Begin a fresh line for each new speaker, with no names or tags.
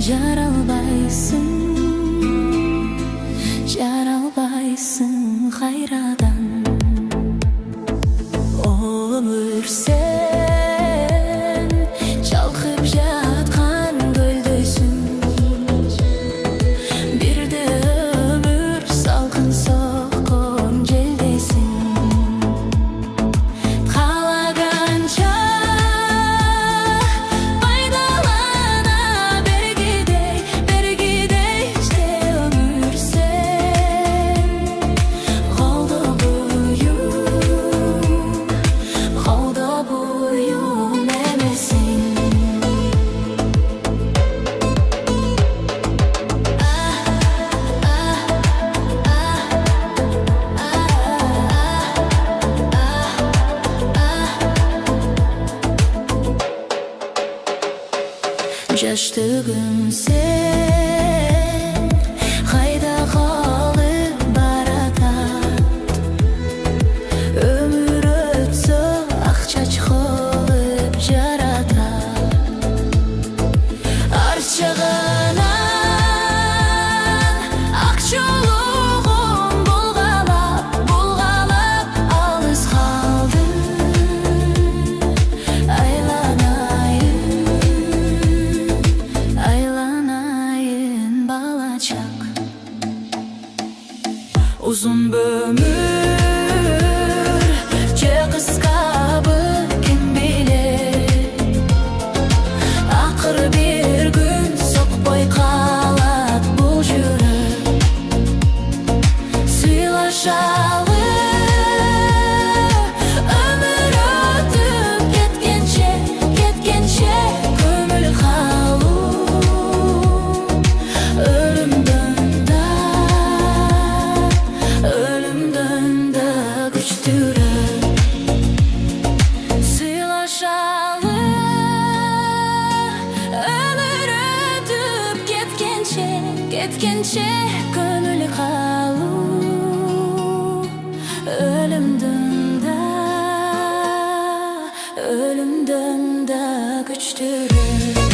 Жаралбайсың, жаралбайсың кайрадан. Өмүр сен чалкып жаткан көлдөйсүң. Бирде өмүр салкын соккон желдейсиң. Каалаганча пайдалана бергидей, бергидей иште өмүр сен. Колдо буюм эмесиң. Жаштыгым сен кайда калып баратат. Өмүр өтсө акчач кылып жаратат. Арчыгынан ак жолугум булгалап, булгалап алыс калды. Айланайын балачак. Uzun ömür же кыскабы ким билет. Акыр бир күн сокпой калат бул жүрөк. Сыйлашалы өмүр өтүп кеткенче, кеткенче көңүл калуу. Ölümden de güçlüyüm. Sıylaşalı ömür ötüp ketkençe, ketkençe gönül kaluu. Ölümden de güçlüyüm.